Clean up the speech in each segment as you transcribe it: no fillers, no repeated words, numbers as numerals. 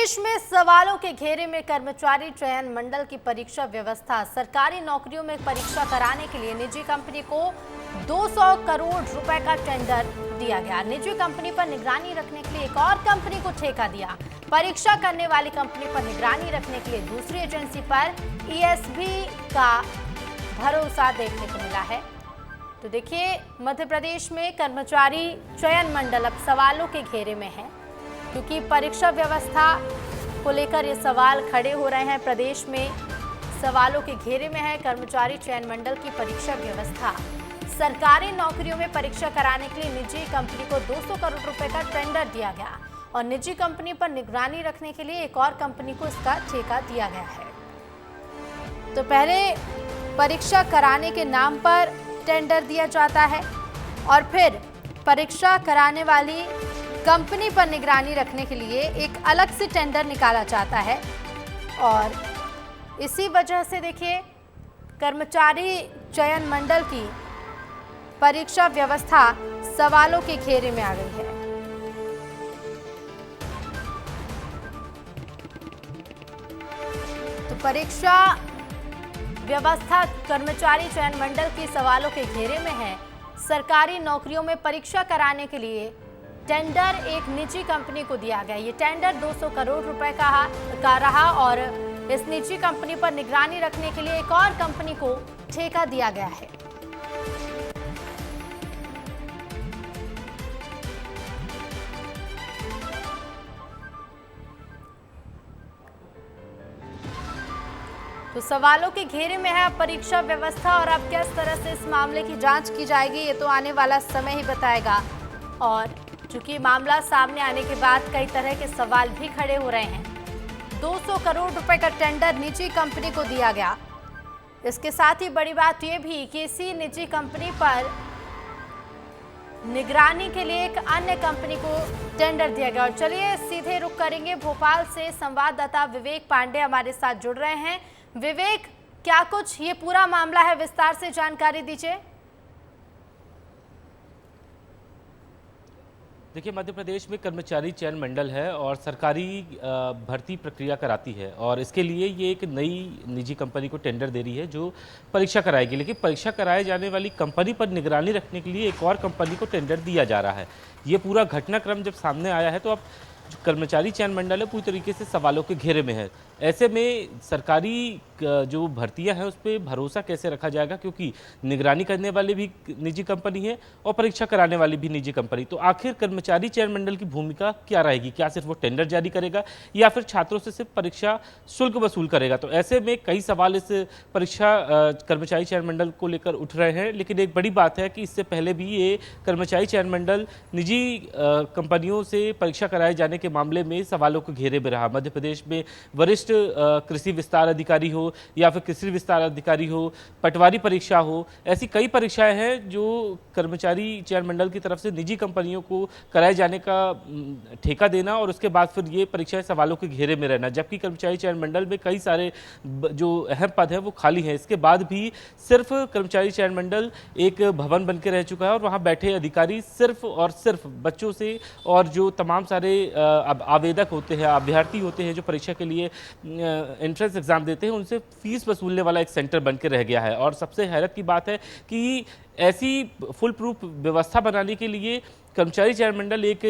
प्रदेश में सवालों के घेरे में कर्मचारी चयन मंडल की परीक्षा व्यवस्था। सरकारी नौकरियों में परीक्षा कराने के लिए निजी कंपनी को 200 करोड़ रुपए का टेंडर दिया गया। निजी कंपनी पर निगरानी रखने के लिए एक और कंपनी को ठेका दिया। परीक्षा करने वाली कंपनी पर निगरानी रखने के लिए दूसरी एजेंसी पर ईएसबी का भरोसा देखने को मिला है। तो देखिए, मध्य प्रदेश में कर्मचारी चयन मंडल अब सवालों के घेरे में है, क्योंकि परीक्षा व्यवस्था को लेकर ये सवाल खड़े हो रहे हैं। प्रदेश में सवालों के घेरे में है कर्मचारी चयन मंडल की परीक्षा व्यवस्था। सरकारी नौकरियों में परीक्षा कराने के लिए निजी कंपनी को 200 करोड़ रुपए का टेंडर दिया गया और निजी कंपनी पर निगरानी रखने के लिए एक और कंपनी को इसका ठेका दिया गया है। तो पहले परीक्षा कराने के नाम पर टेंडर दिया जाता है और फिर परीक्षा कराने वाली कंपनी पर निगरानी रखने के लिए एक अलग से टेंडर निकाला जाता है। और इसी वजह से देखिए, कर्मचारी चयन मंडल की परीक्षा व्यवस्था सवालों के घेरे में आ गई है। तो परीक्षा व्यवस्था कर्मचारी चयन मंडल की सवालों के घेरे में है। सरकारी नौकरियों में परीक्षा कराने के लिए टेंडर एक निजी कंपनी को दिया गया। ये टेंडर 200 करोड़ रुपए का रहा और इस निजी कंपनी पर निगरानी रखने के लिए एक और कंपनी को ठेका दिया गया है। तो सवालों के घेरे में है परीक्षा व्यवस्था और अब किस तरह से इस मामले की जांच की जाएगी, ये तो आने वाला समय ही बताएगा। और चूंकि मामला सामने आने के बाद कई तरह के सवाल भी खड़े हो रहे हैं। 200 करोड़ रुपए का टेंडर निजी कंपनी को दिया गया। इसके साथ ही बड़ी बात यह भी कि इसी निजी कंपनी पर निगरानी के लिए एक अन्य कंपनी को टेंडर दिया गया। और चलिए सीधे रुख करेंगे भोपाल से, संवाददाता विवेक पांडे हमारे साथ जुड़ रहे हैं। विवेक, क्या कुछ ये पूरा मामला है, विस्तार से जानकारी दीजिए। देखिए, मध्य प्रदेश में कर्मचारी चयन मंडल है और सरकारी भर्ती प्रक्रिया कराती है और इसके लिए ये एक नई निजी कंपनी को टेंडर दे रही है जो परीक्षा कराएगी। लेकिन परीक्षा कराए जाने वाली कंपनी पर निगरानी रखने के लिए एक और कंपनी को टेंडर दिया जा रहा है। ये पूरा घटनाक्रम जब सामने आया है तो अब जो कर्मचारी चयन मंडल है पूरी तरीके से सवालों के घेरे में है। ऐसे में सरकारी जो भर्तियां हैं उस पर भरोसा कैसे रखा जाएगा, क्योंकि निगरानी करने वाली भी निजी कंपनी है और परीक्षा कराने वाली भी निजी कंपनी। तो आखिर कर्मचारी चयन मंडल की भूमिका क्या रहेगी? क्या सिर्फ वो टेंडर जारी करेगा या फिर छात्रों से सिर्फ परीक्षा शुल्क वसूल करेगा? तो ऐसे में कई सवाल इस परीक्षा कर्मचारी चयन मंडल को लेकर उठ रहे हैं। लेकिन एक बड़ी बात है कि इससे पहले भी ये कर्मचारी चयन मंडल निजी कंपनियों से परीक्षा कराए जाने के मामले में सवालों के घेरे में रहा। मध्य प्रदेश में वरिष्ठ कृषि विस्तार अधिकारी हो या फिर कृषि विस्तार अधिकारी हो, पटवारी परीक्षा हो, ऐसी कई परीक्षाएं हैं जो कर्मचारी चयन मंडल की तरफ से निजी कंपनियों को कराए जाने का ठेका देना और उसके बाद फिर ये परीक्षाएं सवालों के घेरे में रहना। जबकि कर्मचारी चयन मंडल में कई सारे जो अहम पद हैं वो खाली हैं। इसके बाद भी सिर्फ कर्मचारी चयन मंडल एक भवन बन के रह चुका है और वहाँ बैठे अधिकारी सिर्फ और सिर्फ बच्चों से और जो तमाम सारे आवेदक होते हैं, अभ्यर्थी होते हैं जो परीक्षा के लिए एंट्रेंस एग्जाम देते हैं, उनसे फीस वसूलने वाला एक सेंटर बन के रह गया है। और सबसे हैरत की बात है कि ऐसी फुल प्रूफ व्यवस्था बनाने के लिए कर्मचारी चयन मंडल एक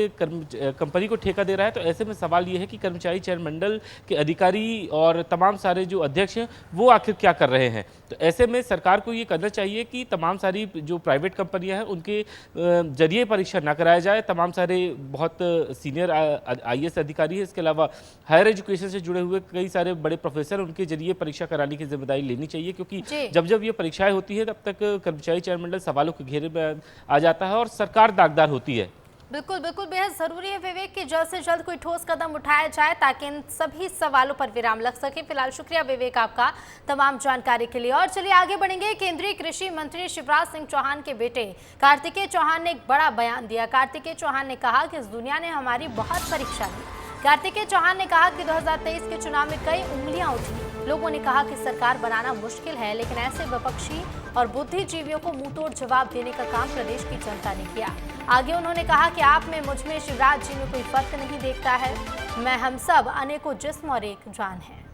कंपनी को ठेका दे रहा है। तो ऐसे में सवाल ये है कि कर्मचारी चयन मंडल के अधिकारी और तमाम सारे जो अध्यक्ष हैं वो आखिर क्या कर रहे हैं। तो ऐसे में सरकार को ये करना चाहिए कि तमाम सारी जो प्राइवेट कंपनियां हैं उनके जरिए परीक्षा ना कराया जाए। तमाम सारे बहुत सीनियर आईएएस अधिकारी हैं, इसके अलावा हायर एजुकेशन से जुड़े हुए कई सारे बड़े प्रोफेसर, उनके जरिए परीक्षा कराने की जिम्मेदारी लेनी चाहिए, क्योंकि जब जब ये परीक्षाएं होती है तब तक कर्मचारी चयन मंडल सवालों के घेरे में आ जाता है और सरकार दागदार होती है। बिल्कुल बिल्कुल, बेहद जरूरी है विवेक कि जल्द से जल्द कोई ठोस कदम उठाया जाए ताकि इन सभी सवालों पर विराम लग सके। फिलहाल शुक्रिया विवेक आपका तमाम जानकारी के लिए। और चलिए आगे बढ़ेंगे। केंद्रीय कृषि मंत्री शिवराज सिंह चौहान के बेटे कार्तिकेय चौहान ने एक बड़ा बयान दिया। कार्तिकेय चौहान ने कहा कि इस दुनिया ने हमारी बहुत परीक्षा ली। कार्तिकेय चौहान ने कहा कि 2023 के चुनाव में कई उंगलियां उठी। लोगों ने कहा कि सरकार बनाना मुश्किल है, लेकिन ऐसे विपक्षी और बुद्धिजीवियों को मुंहतोड़ जवाब देने का काम प्रदेश की जनता ने किया। आगे उन्होंने कहा कि आप में, मुझ में, शिवराज जी में कोई फर्क नहीं देखता है। मैं हम सब अनेकों जिस्म और एक जान है।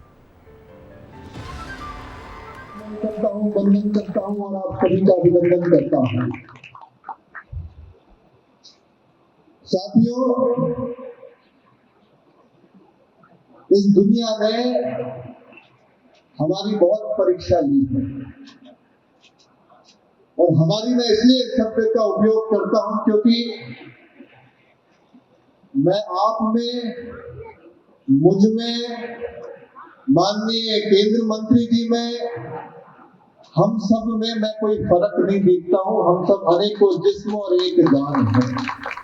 करता हूँ, वंदन करता हूँ और आप सभी का अभिनंदन करता हूँ। साथियों, इस दुनिया में हमारी बहुत परीक्षा ली है और हमारी मैं इसलिए शब्द का उपयोग करता हूं क्योंकि मैं आप में, मुझ में, माननीय केंद्र मंत्री जी में, हम सब में मैं कोई फर्क नहीं देखता हूं। हम सब अनेकों जिस्म और एक जान है।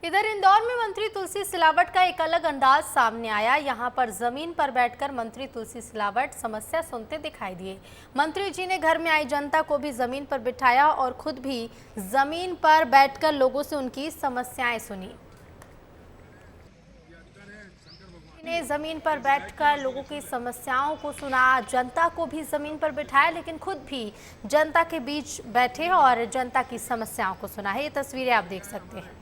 इधर इंदौर में मंत्री तुलसी सिलावट का एक अलग अंदाज सामने आया। यहां पर जमीन पर बैठकर मंत्री तुलसी सिलावट समस्या सुनते दिखाई दिए। मंत्री जी ने घर में आई जनता को भी जमीन पर बिठाया और खुद भी जमीन पर बैठकर लोगों से उनकी समस्याएं सुनी। ने जमीन पर बैठकर लोगों की समस्याओं को सुना, जनता को भी जमीन पर बिठाया, लेकिन खुद भी जनता के बीच बैठे और जनता की समस्याओं को सुना है। ये तस्वीरें आप देख सकते हैं।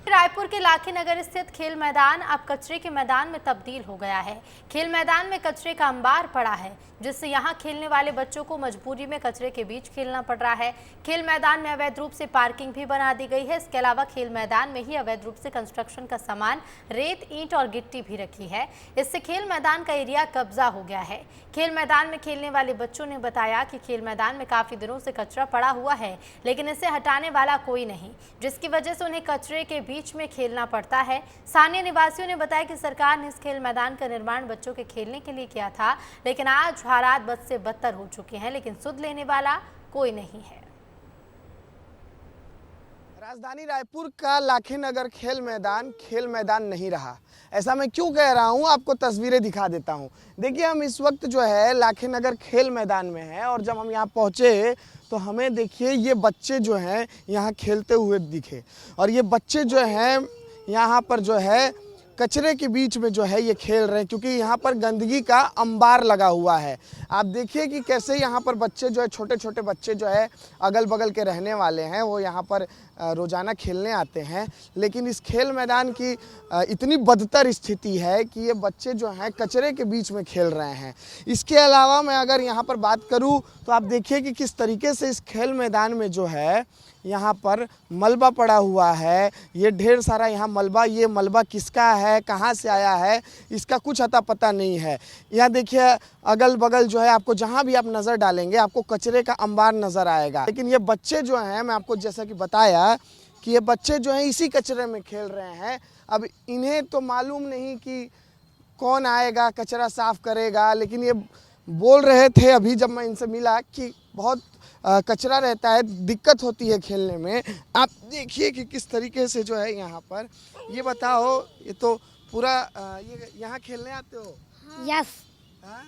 रायपुर के लाखी नगर स्थित खेल मैदान अब कचरे के मैदान में तब्दील हो गया है। खेल मैदान में कचरे का अंबार पड़ा है, जिससे यहां खेलने वाले बच्चों को मजबूरी में कचरे के बीच खेलना पड़ रहा है। खेल मैदान में अवैध रूप से पार्किंग भी बना दी गई है। इसके अलावा खेल मैदान में ही अवैध रूप से कंस्ट्रक्शन का सामान, रेत, ईंट और गिट्टी भी रखी है। इससे खेल मैदान का एरिया कब्जा हो गया है। खेल मैदान में खेलने वाले बच्चों ने बताया कि खेल मैदान में काफी दिनों से कचरा पड़ा हुआ है, लेकिन इसे हटाने वाला कोई नहीं, जिसकी वजह से उन्हें कचरे के बीच में खेलना पड़ता है। स्थानीय निवासियों ने बताया कि सरकार ने इस खेल मैदान का निर्माण बच्चों के खेलने के लिए किया था, लेकिन आज हालात बद से बदतर हो चुके हैं, लेकिन सुध लेने वाला कोई नहीं है। राजधानी रायपुर का लाखी नगर खेल मैदान नहीं रहा। ऐसा मैं क्यों कह रहा हूं, आपको तस्वीरें दिखा देता हूं। देखिए, हम इस वक्त जो है लाखी नगर खेल मैदान में हैं और जब हम यहां पहुंचे तो हमें देखिए ये बच्चे जो हैं यहां खेलते हुए दिखे और ये बच्चे जो हैं यहां पर जो है कचरे के बीच में जो है ये खेल रहे हैं, क्योंकि यहाँ पर गंदगी का अंबार लगा हुआ है। आप देखिए कि कैसे यहाँ पर बच्चे जो है, छोटे छोटे बच्चे जो है अगल बगल के रहने वाले हैं, वो यहाँ पर रोज़ाना खेलने आते हैं, लेकिन इस खेल मैदान की इतनी बदतर स्थिति है कि ये बच्चे जो हैं कचरे के बीच में खेल रहे हैं। इसके अलावा मैं अगर यहाँ पर बात करूँ तो आप देखिए कि किस तरीके से इस खेल मैदान में जो है यहाँ पर मलबा पड़ा हुआ है। ये ढेर सारा यहाँ मलबा, ये मलबा किसका है, कहाँ से आया है, इसका कुछ अता पता नहीं है। यहाँ देखिए अगल बगल जो है, आपको जहाँ भी आप नज़र डालेंगे आपको कचरे का अंबार नज़र आएगा। लेकिन ये बच्चे जो हैं, मैं आपको जैसा कि बताया कि ये बच्चे जो हैं इसी कचरे में खेल रहे हैं। अब इन्हें तो मालूम नहीं कि कौन आएगा कचरा साफ़ करेगा, लेकिन ये बोल रहे थे अभी जब मैं इनसे मिला कि बहुत कचरा रहता है, दिक्कत होती है खेलने में। आप देखिए कि किस तरीके से जो है यहाँ पर। ये बताओ, ये तो पूरा ये यहाँ खेलने आते हो? यस। हाँ?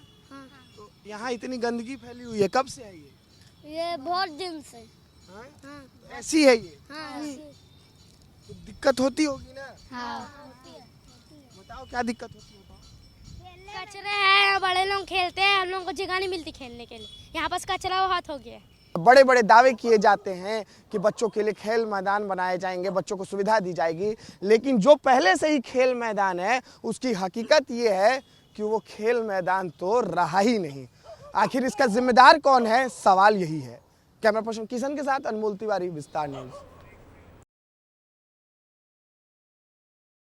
तो यहाँ इतनी गंदगी फैली हुई है, कब से है ये बहुत दिन से। हाँ? हाँ। ऐसी है ये? हाँ। तो दिक्कत होती होगी ना? हाँ। बताओ क्या दिक्कत होती है? कचरे हैं, बड़े लोग खेलते हैं, हम लोगों को जगह नहीं मिलती खेलने के लिए। यहाँ पास कचरा बहुत हो गया है। बड़े बड़े दावे किए जाते हैं कि बच्चों के लिए खेल मैदान बनाए जाएंगे, बच्चों को सुविधा दी जाएगी, लेकिन जो पहले से ही खेल मैदान है उसकी हकीकत ये है कि वो खेल मैदान तो रहा ही नहीं। आखिर इसका जिम्मेदार कौन है, सवाल यही है। कैमरा पर्सन किशन के साथ अनमोल तिवारी, विस्तार न्यूज़।